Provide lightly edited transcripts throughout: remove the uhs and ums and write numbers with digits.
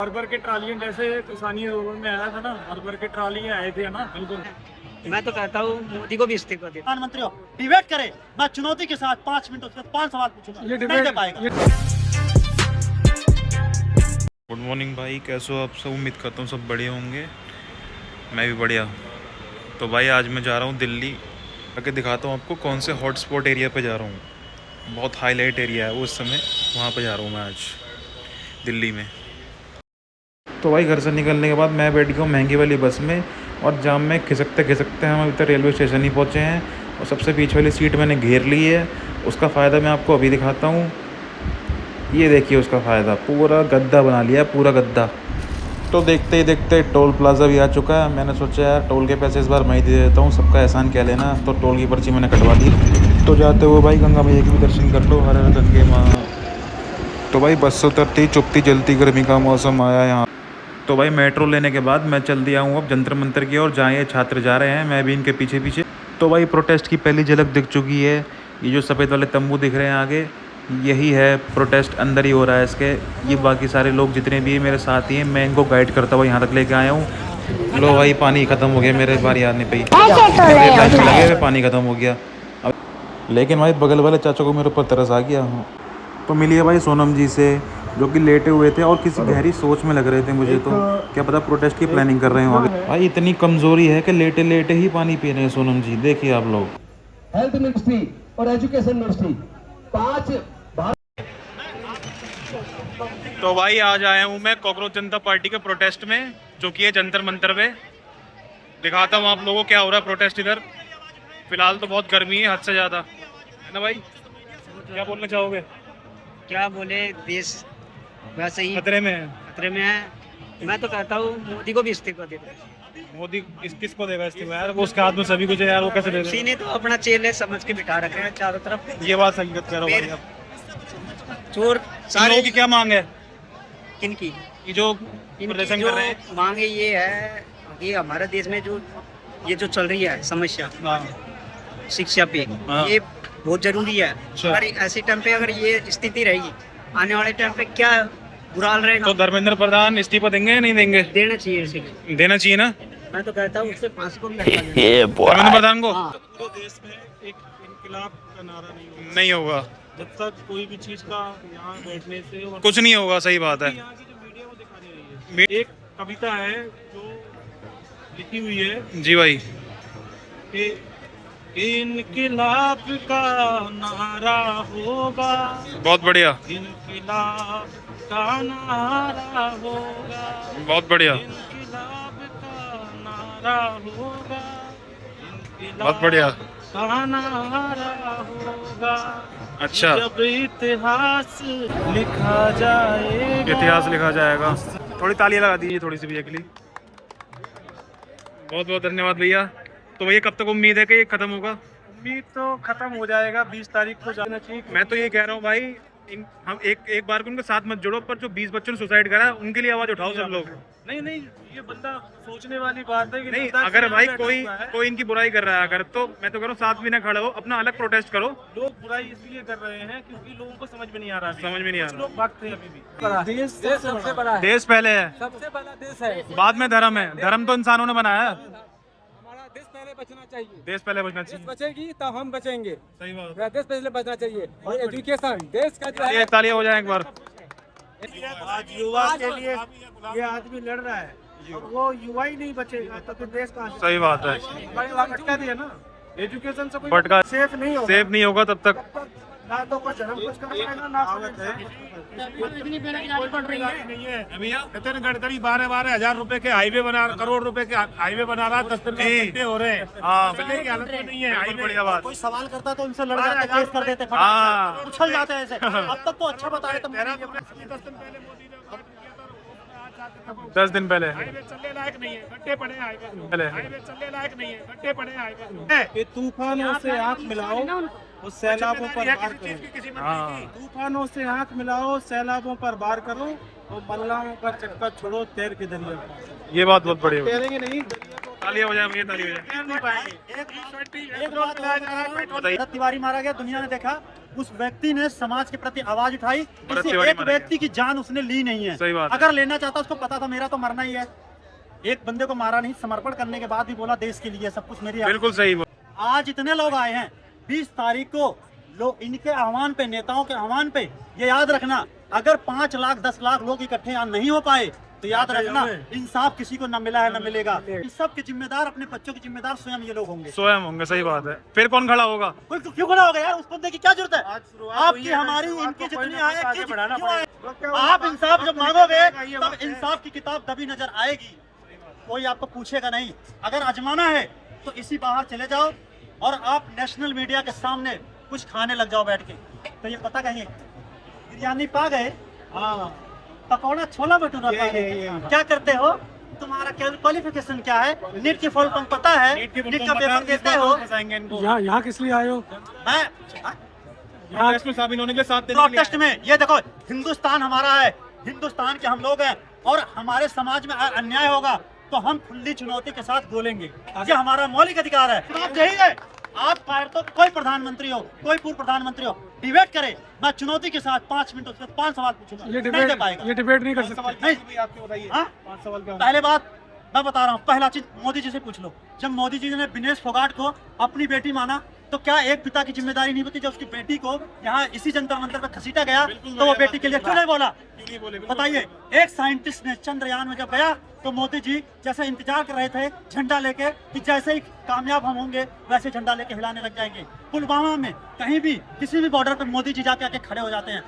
भर भर के ट्रालियां जैसे किसानी रोड में आया था ना, भर भर के ट्रालियां आए थे ना, बिल्कुल। मैं तो कहता हूँ मोदी को भी इस्तीफा दे। प्रधानमंत्री हो, डिबेट करे, मैं चुनौती के साथ 5 मिनट उसके 5 सवाल पूछूंगा, नहीं दे पाएगा। गुड मॉर्निंग भाई, कैसे हो आप सब? उम्मीद करता हूँ सब बढ़िया होंगे, मैं भी बढ़िया। तो भाई आज मैं जा रहा हूँ दिल्ली, आके दिखाता हूँ आपको कौन से हॉटस्पॉट एरिया पे जा रहा हूँ। बहुत हाईलाइट एरिया है वो, उस समय वहाँ पे जा रहा हूँ मैं आज दिल्ली में। तो भाई घर से निकलने के बाद मैं बैठ गया हूँ महंगी वाली बस में, और जाम में खिसकते खिसकते हम अभी तक रेलवे स्टेशन ही पहुँचे हैं। और सबसे पीछे वाली सीट मैंने घेर ली है, उसका फ़ायदा मैं आपको अभी दिखाता हूँ। ये देखिए उसका फ़ायदा, पूरा गद्दा बना लिया, पूरा गद्दा। तो देखते ही देखते टोल प्लाज़ा भी आ चुका है। मैंने सोचा यार टोल के पैसे इस बार मैं ही दे देता हूँ, सबका एहसान क्या लेना। तो टोल की पर्ची मैंने कटवा दी। तो जाते हुए भाई गंगा मैया के भी दर्शन कर लो, हर हर गंगे माँ। तो भाई बस उतरती चुपती जलती गर्मी का मौसम आया यहाँ। तो भाई मेट्रो लेने के बाद मैं चल दिया हूँ अब जंतर मंतर की ओर, जहाँ ये छात्र जा रहे हैं, मैं भी इनके पीछे पीछे। तो भाई प्रोटेस्ट की पहली झलक दिख चुकी है। ये जो सफ़ेद वाले तंबू दिख रहे हैं आगे, यही है प्रोटेस्ट, अंदर ही हो रहा है इसके। ये बाकी सारे लोग जितने भी मेरे साथ ही हैं, मैं इनको गाइड करता हुआ यहाँ तक लेके आया हूँ। लो भाई पानी ख़त्म हो गया, मेरे बारी याद नहीं पई, लगे हुए पानी ख़त्म हो गया। लेकिन भाई बगल वाले चाचा को मेरे ऊपर तरस आ गया। तो मिलिए भाई सोनम जी से, जो कि लेटे हुए थे और किसी गहरी सोच में लग रहे थे मुझे। तो क्या पता प्रोटेस्ट की प्लानिंग कर रहे हैं आगे। भाई इतनी कमज़ोरी है कि लेटे लेटे ही पानी पी रहे हैं सोनम जी, देखिए आप लोग। हेल्थ मिनिस्ट्री और एजुकेशन मिनिस्ट्री 5। तो भाई आज आया हूँ मैं कॉकरोच जनता पार्टी के प्रोटेस्ट में, जो कि है जंतर मंतर पे। दिखाता हूँ आप लोगों को क्या हो रहा है प्रोटेस्ट इधर। फिलहाल तो बहुत गर्मी है, हद से ज़्यादा, है ना भाई? क्या बोलना चाहोगे? क्या बोले, देश वैसे ही खतरे में है। खतरे में है। मैं तो कहता हूँ मोदी को भी इस्तीफा दे दे। मोदी किसको देगा इस्तीफा यार? वो उसके हाथ में सभी कुछ है यार, वो कैसे देगा? किसी ने तो अपना चेले समझ के बिठा रखे हैं चारों तरफ। ये बात सही कह रहे हो भाई आप। चोर सारे लोगों की क्या मांग है? किनकी? ये जो इनकी प्रदर्शन जो कर रहे हैं, मांगे ये है कि हमारे देश में जो चल रही है समस्या शिक्षा पे, हाँ। ये बहुत जरूरी है। अगर ऐसे टाइम पे अगर ये स्थिति रहेगी, आने वाले टाइम पे क्या बुरा हाल रहेगा। तो धर्मेंद्र प्रधान इस्तीफा देंगे या नहीं देंगे? देना चाहिए इसे। देना चाहिए ना। मैं तो कहता हूँ उससे फांसी को भी लटका देना। धर्मेंद्र प्रधान को हाँ। तो देश में एक इनकलाब का नारा नहीं होगा, जब तक कोई भी चीज का यहाँ बैठने से और कुछ नहीं होगा। सही बात है। यहाँ की जो मीडिया वो दिखा नहीं रही है। एक कविता है जो लिखी हुई है जी भाई। कि इनकलाब का नारा होगा, बहुत बढ़िया, इनकलाब का नारा होगा, बहुत बढ़िया, इनकलाब का नारा होगा, बहुत बढ़िया। का नारा होगा। अच्छा, जब इतिहास लिखा जाएगा, इतिहास लिखा जाएगा। थोड़ी तालियां लगा दीजिए थोड़ी सी भैया के लिए। बहुत बहुत धन्यवाद भैया। तो भैया कब तक उम्मीद है कि ये खत्म होगा? उम्मीद तो खत्म हो जाएगा, 20 तारीख को जाना चाहिए। मैं तो ये कह रहा हूँ भाई, हम एक बार को उनके साथ मत जोड़ो, पर जो 20 बच्चों ने सुसाइड करा है उनके लिए आवाज उठाओ सब लोग। नहीं, ये बंदा सोचने वाली बात है कि नहीं, लद्दाख अगर में भाई बैठा कोई हुआ है। कोई इनकी बुराई कर रहा है अगर, तो मैं तो कह रहा हूँ साथ भी ना खड़े हो, अपना अलग प्रोटेस्ट करो। लोग बुराई इसलिए कर रहे हैं क्योंकि लोगों को समझ में नहीं आ रहा है। समझ में नहीं आ कुछ रहा। लोग भागते हैं अभी भी। देश सबसे बड़ा है, देश पहले है, सबसे बड़ा देश है। बाद में धर्म है। धर्म तो इंसानों ने बनाया है। हमारा देश पहले बचना चाहिए। देश पहले बचना चाहिए। बचेगी तब हम बचेंगे। सही बात। देश पहले बचना चाहिए। और एजुकेशन देश का जो ये तालियां हो जाए एक बार। आज युवा के लिए ये आदमी लड़ रहा है, और वो युवा ही नहीं बचेगा तो फिर देश कहाँ से? सही बात है। हमारे वहाँ भटका दिया ना, एजुकेशन से कोई भटका सेफ नहीं होगा। सेफ नहीं होगा तब तक। ना तो कोई धर्म कुछ कर पाएगा ना भैया नितिन गडकरी 12-12 हजार रुपए के हाईवे बना, करोड़ रुपए के हाईवे बना रहा, 10 दिन में घंटे हो रहे हैं। हाँ, चलने की हालत में नहीं है बिल्कुल हाईवे। बढ़िया बात। कोई सवाल करता तो इनसे लड़ जाते, केस कर देते, हाँ। फटाफट उछल जाते ऐसे। अब तक तो अच्छा बताए तो 10 दिन पहले मोदी ने उद्घाटन किया था, 10 दिन पहले हाईवे चलने लायक नहीं है, गड्ढे पड़े हैं पहले। हाईवे चलने लायक नहीं है, गड्ढे पड़े हैं हाईवे। कि तूफानों से आंख मिलाओ, उस सैलाबों पर वार किसी चीज की करो। किसी हाँ, तूफानों से आंख मिलाओ, सैलाबों पर वार करो, और मल्लाहों का चक्कर छोड़ो, तैर के दरिया पार। ये बात बहुत बढ़िया। तैरेंगे नहीं, तालियां हो जाए भैया, तालियां हो जाए। तैर नहीं पाएंगे। एक बात बताइए, तिवारी मारा गया, दुनिया ने देखा। उस व्यक्ति ने समाज के प्रति आवाज उठाई, भरत किसी तिवारी एक मारा व्यक्ति की जान उसने ली नहीं है। सही बात है। अगर लेना चाहता, उसको पता था मेरा तो मरना ही है, एक बंदे को मारा नहीं, समर्पण करने के बाद भी बोला देश के लिए सब कुछ मेरी। बिल्कुल सही। आज इतने लोग आए हैं, 20 तारीख को लोग इनके आह्वान पे, नेताओं के आह्वान पे, ये याद रखना, अगर 5 लाख 10 लाख लोग इकट्ठे यहाँ नहीं हो पाए तो याद रखना इंसाफ किसी को न मिला है न मिलेगा। इन सब के जिम्मेदार, अपने बच्चों के जिम्मेदार स्वयं ये लोग होंगे, स्वयं होंगे। सही बात है। फिर कौन खड़ा होगा? कोई क्यों खड़ा होगा यार? उस बंदे की क्या जरूरत है? आज शुरुआत आपकी हुई है, हमारी शुरुआत इनकी को कोई जितनी ना आए, आगे बढ़ाना क्यों आए? पड़ेगा। आप इंसाफ जब मांगोगे ये तब वक्त है। इंसाफ की किताब तभी नजर आएगी, कोई आपको पूछेगा नहीं। अगर आजमाना है तो इसी बाहर चले जाओ और आप नेशनल मीडिया के सामने कुछ खाने लग जाओ बैठ के, तो ये पता कहीं बिरयानी पा गए, हाँ पकौड़ा छोला भटूरा पा गए, क्या करते हो? तुम्हारा क्वालिफिकेशन क्या है? नीट की फॉल तुम पता है? नीट का पेपर देते हो? यहाँ किस लिए आए हो? मैं के साथ प्रोटेस्ट में, ये देखो हिंदुस्तान हमारा है, हिंदुस्तान के हम लोग हैं, और हमारे समाज में अन्याय होगा तो हम खुली चुनौती के साथ बोलेंगे, ये हमारा मौलिक अधिकार है। चुनाव यही है, आप फायर तो कोई प्रधानमंत्री हो, कोई पूर्व प्रधानमंत्री हो, डिबेट करे, मैं चुनौती के साथ 5 मिनट उसमें 5 सवाल पूछूंगा, नहीं दे पाएगा। ये डिबेट नहीं कर सकते। नहीं, हाँ? पहले बात मैं बता रहा हूँ, पहला चीज मोदी जी से पूछ लो, जब मोदी जी ने विनेश फोगाट को अपनी बेटी माना तो क्या एक पिता की जिम्मेदारी नहीं होती? जब उसकी बेटी को यहाँ इसी जंतर मंतर पर घसीटा गया तो वो बेटी के लिए क्यों नहीं बोला? बताइए, एक साइंटिस्ट ने चंद्रयान में जब गया तो मोदी जी जैसे इंतजार कर रहे थे झंडा लेके कि जैसे ही कामयाब हम होंगे वैसे झंडा लेके हिलाने लग जाएंगे। पुलवामा में कहीं भी किसी भी बॉर्डर पर मोदी जी जाके आके खड़े हो जाते हैं।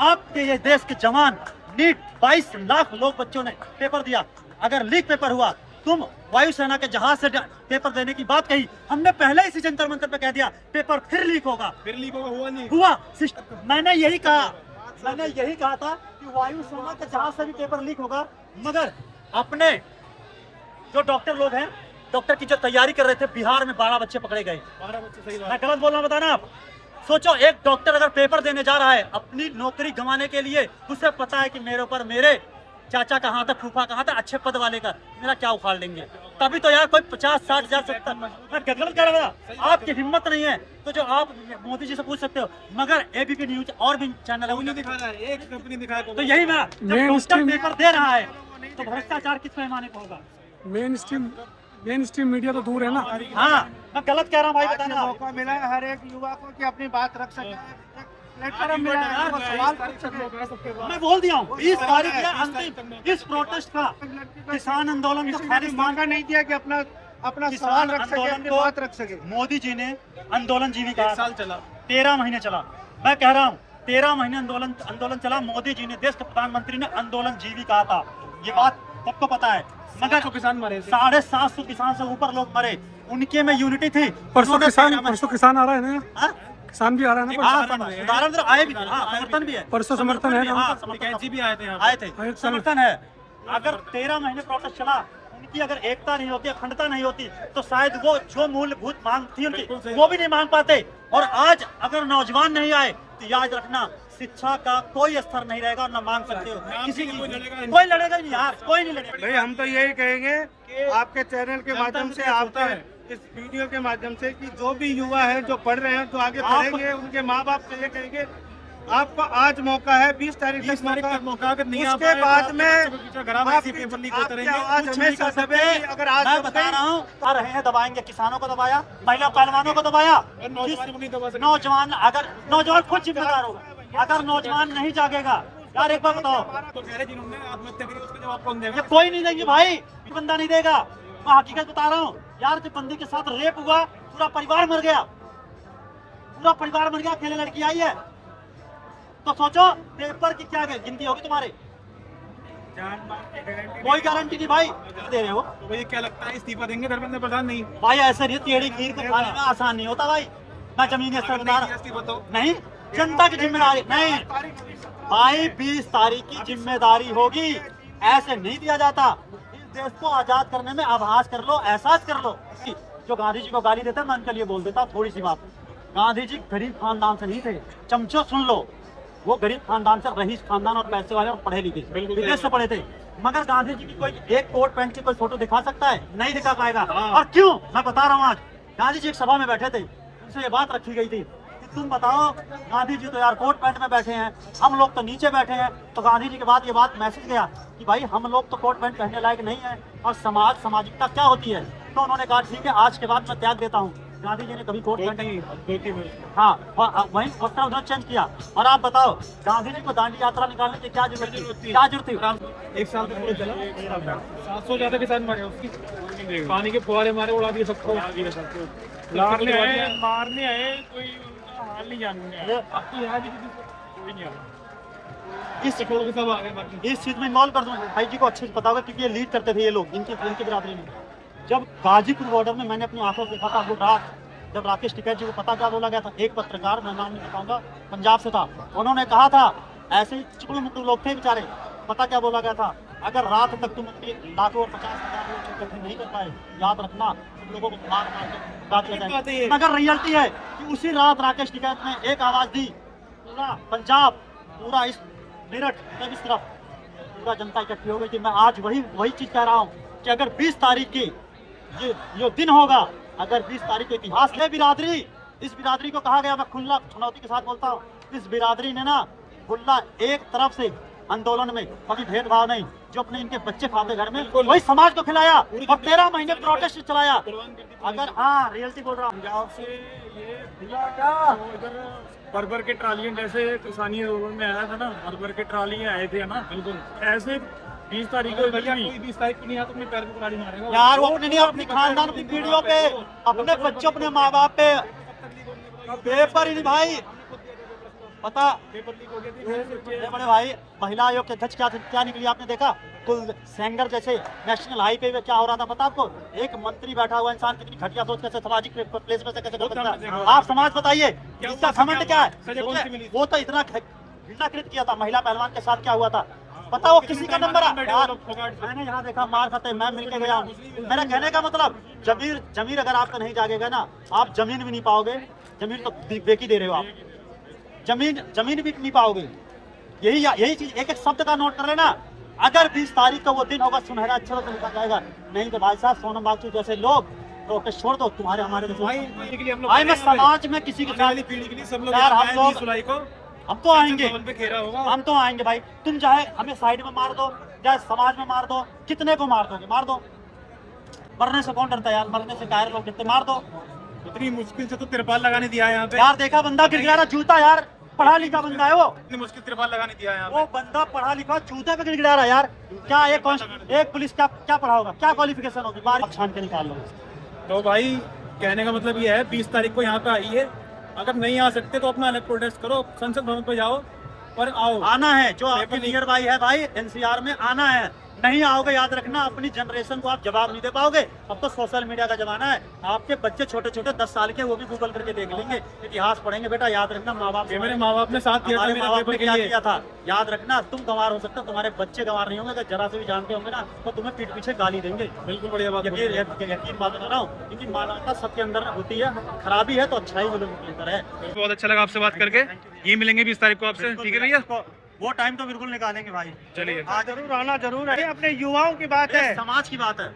आपके ये देश के जवान, नीट 22 लाख लोग बच्चों ने पेपर दिया, अगर लीक पेपर हुआ, तुम वायुसेना के जहाज से पेपर देने की बात कही, हमने पहले इसी जंतर मंतर पे कह दिया पेपर फिर लीक होगा, हुआ नहीं हुआ। मैंने यही कहा था कि वायुसेना के जहाज से भी पेपर लीक होगा, मगर अपने जो डॉक्टर लोग हैं, डॉक्टर की जो तैयारी कर रहे थे, बिहार में 12 बच्चे पकड़े गए। 12 बच्चे, सही बात। मैं गलत बोल रहा हूं बताना आप? सोचो, एक डॉक्टर अगर पेपर देने जा रहा है अपनी नौकरी गंवाने के लिए, उसे पता है कि मेरे ऊपर मेरे चाचा कहाँ था, फूफा कहाँ था, अच्छे पद वाले का मेरा क्या उखाड़ लेंगे, तभी तो यार कोई 50, 60 हजार 70। मैं गलत कह रहा था, आपकी हिम्मत नहीं है तो जो आप मोदी जी से पूछ सकते हो, मगर एबीपी न्यूज और भी चैनल है, उन्हें दिखा रहा है, एक कंपनी दिखा रहा है। तो यही मैं, जब डॉक्टर पेपर दे रहा है तो भ्रष्टाचार किस पैमाने पर होगा? मेन स्ट्रीम मीडिया तो दूर है ना। हाँ, मैं गलत कह रहा हूँ भाई, बताना। मौका मिला है हर एक युवा को कि अपनी बात रख सके, प्लेटफॉर्म मिला है, वो सवाल पूछ सके। मैं बोल दिया हूँ 20 तारीख है अंतिम इस प्रोटेस्ट का। किसान आंदोलन को खारिज मौका नहीं दिया कि अपना सवाल रख सके, अपनी बात रख सके। मोदी जी ने आंदोलन जीविका 1 साल चला, 13 महीने चला। मैं कह रहा हूँ 13 महीने आंदोलन चला। मोदी जी ने, देश के प्रधानमंत्री ने आंदोलन जीविका था, ये बात सबको पता है, मगर किसान मरे, 750 किसान से ऊपर लोग मरे, उनके में यूनिटी थी। परसों किसान आ रहा है ना, किसान भी आ रहा है ना, उदाहरण आए भी, समर्थन भी है, परसों समर्थन है ना, भी आए थे, समर्थन है। अगर 13 महीने प्रोटेस्ट चला, उनकी अगर एकता नहीं होती, अखंडता नहीं होती, तो शायद वो जो मूलभूत मांग थी उनकी, वो भी नहीं मांग पाते। और आज अगर नौजवान नहीं आए तो याद रखना, शिक्षा का कोई स्तर नहीं रहेगा और न मांग सकते हो किसी की, कोई लड़ेगा नहीं यार, कोई नहीं लड़ेगा। भाई हम तो यही कहेंगे आपके चैनल के माध्यम से, आपके इस वीडियो के माध्यम से, कि जो भी युवा है जो पढ़ रहे हैं, जो आगे पढ़ेंगे, उनके माँ बाप से ये कहेंगे आपको आज मौका है, 20 तारीख तक मौका, उसके बाद में आज हमेशा दबेगी। अगर आज मैं बता रहा हूँ, आ रहे हैं, दबाएंगे, किसानों को दबाया, महिला पहलवानों को दबाया, नौजवान, अगर नौजवान खुद जिम्मेदार होगा, अगर नौजवान नहीं जागेगा यार, एक बार बताओ, ये कोई नहीं देंगे भाई, बंदा नहीं देगा। मैं हकीकत बता रहा हूँ यार, जब बंदी के साथ रेप हुआ, पूरा परिवार मर गया, अकेले लड़की आई है, तो सोचो पेपर की क्या गिनती होगी तुम्हारे? कोई गारंटी नहीं भाई, दे रहे हो तो भाई, क्या लगता है इस्तीफा देंगे धर्मेंद्र प्रधान? नहीं भाई, ऐसा नहीं, टेढ़ी खीर को खाने में आसान नहीं होता भाई। मैं जमीनी स्तर नहीं, जनता की जिम्मेदारी नहीं भाई, 20 तारीख की जिम्मेदारी होगी, ऐसे नहीं दिया जाता। इस देश को आजाद करने में आभास कर लो, एहसास कर लो। जो गांधी जी को गाली देता है, मैं उनके लिए बोल देता थोड़ी सी बात। गांधी जी गरीब खानदान से नहीं थे, चमचो सुन लो, वो गरीब खानदान से, रईस खानदान और पैसे वाले और पढ़े लिखे, विदेश से पढ़े थे, मगर गांधी जी की कोई एक कोट पैंट की कोई फोटो दिखा सकता है? नहीं दिखा पाएगा। और क्यों? मैं बता रहा हूँ, आज गांधी जी एक सभा में बैठे थे, उनसे ये बात रखी गई थी कि तुम बताओ, गांधी जी तो यार कोट पैंट में बैठे हैं, हम लोग तो नीचे बैठे हैं। तो गांधी जी के बाद ये बात मैसेज गया कि भाई हम लोग तो कोट पैंट पहनने लायक नहीं है, और समाज सामाजिकता क्या होती है। तो उन्होंने कहा ठीक है, आज के बाद मैं त्याग देता हूँ। गांधी जी ने कभी कोट पैंट नहीं, हाँ वही वस्त्र उन्होंने चेंज किया। और आप बताओ, गांधी जी को दांडी यात्रा निकालने की क्या जरूरत थी? क्या जरूरत थी? 1 साल तक चला, 700 ज्यादा किसान मारे उसकी, पानी के फुहारे मारे, उड़ा दिए सबको, मारने आए, कोई उनका हाल नहीं जानने आए। अब तो यहाँ भी कोई नहीं आया, इस के सब आ गए बाकी। इस चीज में इन्वॉल्व कर दूं भाई जी को अच्छे से पता होगा, क्योंकि ये लीड करते थे ये लोग इनकी बिरादरी में। जब गाजीपुर बॉर्डर में मैंने अपनी आंखों से देखा था वो रात, जब राकेश टिकैत जी को पता क्या बोला गया था, एक पत्रकार, मैं नाम नहीं बताऊंगा, पंजाब से था, उन्होंने कहा था, ऐसे चिकड़ू मुकड़ू लोग थे बेचारे, पता क्या बोला गया था, अगर रात तक तुम लाखों और 50,000 लोग इकट्ठे नहीं कर पाए, याद रखना तुम लोगों को मार मार के काट लिया जाएगा। मगर रियलिटी है कि उसी रात राकेश टिकैत ने एक आवाज दी, पूरा पंजाब, पूरा इस मेरठ, इस तरफ पूरा जनता इकट्ठी हो गई थी। मैं आज वही चीज कह रहा हूँ कि अगर 20 तारीख की ये दिन होगा, अगर 20 तारीख के इतिहास है बिरादरी, इस बिरादरी को कहा गया, मैं खुला चुनौती के साथ बोलता हूँ, इस बिरादरी ने ना खुला एक तरफ से आंदोलन में कभी भेदभाव नहीं, जो अपने इनके बच्चे खाते घर में वही समाज को खिलाया और 13 महीने प्रोटेस्ट चलाया। अगर हाँ रियलिटी बोल रहा हूँ, पंजाब से ये भर के ट्रालियां, जैसे किसानी आंदोलन में आया था ना, भर के ट्रालियां आए थे ना, बिल्कुल ऐसे 20 तारीख को, भैया कोई 20 तारीख को नहीं आता, अपने पैर पे कुल्हाड़ी मारेगा यार। वो अपने नहीं, अपनी खानदान, अपनी पीढ़ियों पे, अपने बच्चों, अपने माँ बाप पे पेपर ही नहीं भाई। पता बड़े भाई, महिला आयोग के अध्यक्ष क्या निकली आपने देखा? कुल सेंगर जैसे नेशनल हाईवे पे क्या हो रहा था पता आपको? एक मंत्री बैठा हुआ इंसान कितनी घटिया सोच कैसे सामाजिक प्लेस में से कैसे कर सकता है? आप समाज बताइए, इसका घमंड क्या है? वो तो इतना घृणाकृत किया था महिला पहलवान के साथ, क्या हुआ था पता? वो किसी का नंबर मैंने यहाँ देखा, मार खाते मैं मिलके गया हूँ। मेरा कहने का मतलब, जमीर अगर आपका नहीं जागेगा ना, आप जमीन भी नहीं पाओगे। जमीन तो बेकी दे रहे हो आप, जमीन भी नहीं पाओगे। यही चीज एक शब्द का नोट कर लेना। अगर 20 तारीख का वो दिन होगा, सुनहरा अक्षरों से लिखा जाएगा। नहीं तो भाई साहब, सोनम बाजू जैसे लोग प्रोटेस्ट छोड़ दो, तुम्हारे हमारे भाई मैं समाज में किसी के साथ पीढ़ी के लिए सब लोग, हम तो आएंगे, हम तो आएंगे भाई। तुम चाहे हमें साइड में मार दो, चाहे समाज में मार दो, कितने को मार दोगे? मार दो, मरने से कौन डरता है यार? मरने से कायर लोग डरते, मार दो। इतनी मुश्किल से तो तिरपाल लगाने दिया यहाँ पे यार। देखा बंदा गिड़गिड़ा रहा, जूता यार, पढ़ा लिखा बंदा है वो, इतनी मुश्किल तिरपाल लगाने दिया यहाँ वो बंदा पढ़ा लिखा जूते पे गिड़गिड़ा रहा यार। क्या एक पुलिस क्या पढ़ा होगा? क्या क्वालिफिकेशन होगी? बाहर छान के निकाल लो। तो भाई कहने का मतलब ये है, 20 तारीख को यहाँ पे आइए। अगर नहीं आ सकते तो अपना अलग प्रोटेस्ट करो, संसद भवन पे जाओ, पर आओ। आना है, जो आपके नियर बाई है भाई, एनसीआर में आना है। नहीं आओगे, याद रखना, अपनी जनरेशन को आप जवाब नहीं दे पाओगे। अब तो सोशल मीडिया का जमाना है, आपके बच्चे छोटे छोटे 10 साल के, वो भी गूगल करके देख लेंगे, इतिहास पढ़ेंगे। बेटा याद रखना, माँ बाप, मेरे माँ बाप ने साथ दिया था, मेरे माँ बाप ने क्या किया था, याद रखना। तुम गंवार हो सकते हो, तुम्हारे बच्चे गंवार नहीं होंगे। अगर जरा से भी जानते होंगे ना, तो तुम्हें पीठ पीछे गाली देंगे। बिल्कुल बढ़िया बात, यकीन बात कर रहा हूँ, क्योंकि मानवता सबके अंदर होती है, खराबी है तो अच्छाई भी लोगों के अंदर है। बहुत अच्छा लगा आपसे बात करके। ये मिलेंगे 20 तारीख को आपसे, ठीक है भैया? वो टाइम तो बिल्कुल निकालेंगे भाई। चलिए, जरूर आना, जरूर है। अपने युवाओं की बात है, समाज की बात है,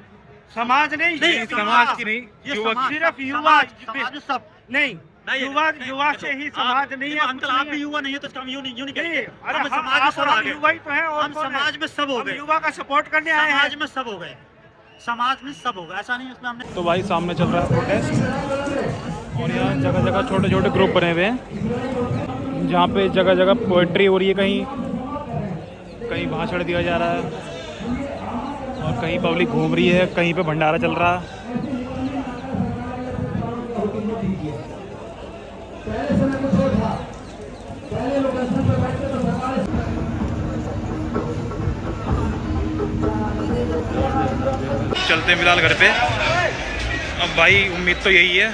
समाज नहीं, समाज की नहीं, ये युवक, सिर्फ युवा, समाज सब नहीं, युवा से ही समाज नहीं है। अंकल आप भी युवा नहीं है तो इसका हम यूं नहीं कहेंगे। अरे हम समाज में सब आ गए, युवा ही तो है, और हम समाज में सब हो गए, युवा का सपोर्ट करने आए हैं। समाज में सब हो गए, समाज में सब हो गए, ऐसा नहीं इसमें हमने। तो भाई सामने चल रहा है प्रोटेस्ट, और यहाँ जगह जगह छोटे छोटे ग्रुप बने हुए हैं, जहाँ पे जगह जगह पोएट्री हो रही है, कहीं भाषण दिया जा रहा है, और कहीं पब्लिक घूम रही है, कहीं पे भंडारा चल रहा है। चलते हैं फिलहाल घर पे। अब भाई उम्मीद तो यही है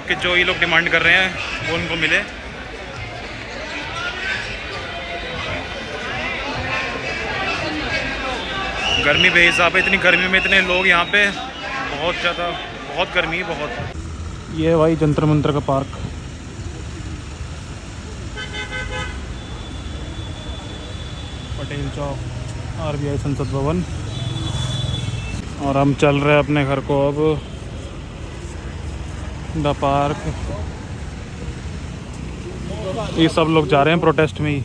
कि जो ये लोग डिमांड कर रहे हैं वो उनको मिले। गर्मी बेहिसाब है, इतनी गर्मी में इतने लोग यहाँ पे, बहुत ज़्यादा, बहुत गर्मी है, बहुत। ये है भाई जंतर मंतर का पार्क। पटेल चौक, RBI संसद भवन, और हम चल रहे हैं अपने घर को अब। द पार्क ये सब लोग जा रहे हैं प्रोटेस्ट में ही,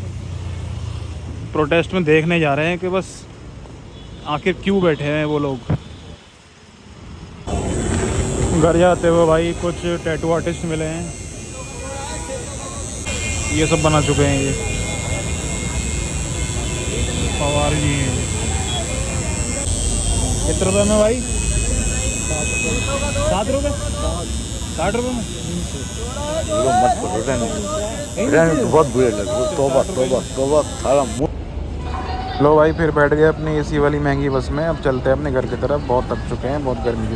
प्रोटेस्ट में देखने जा रहे हैं कि बस आखिर क्यों बैठे हैं वो लोग। घर जाते हुए भाई कुछ टैटू आर्टिस्ट मिले हैं, ये सब बना चुके हैं। ये पवार जी हैं। कितने रुपए में भाई? 7 रुपये 60 रुपये में। बहुत बुरे लगे, तौबा तौबा तौबा सारा लो भाई फिर बैठ गए अपनी एसी वाली महंगी बस में। अब चलते हैं अपने घर की तरफ, बहुत थक चुके हैं, बहुत गर्मी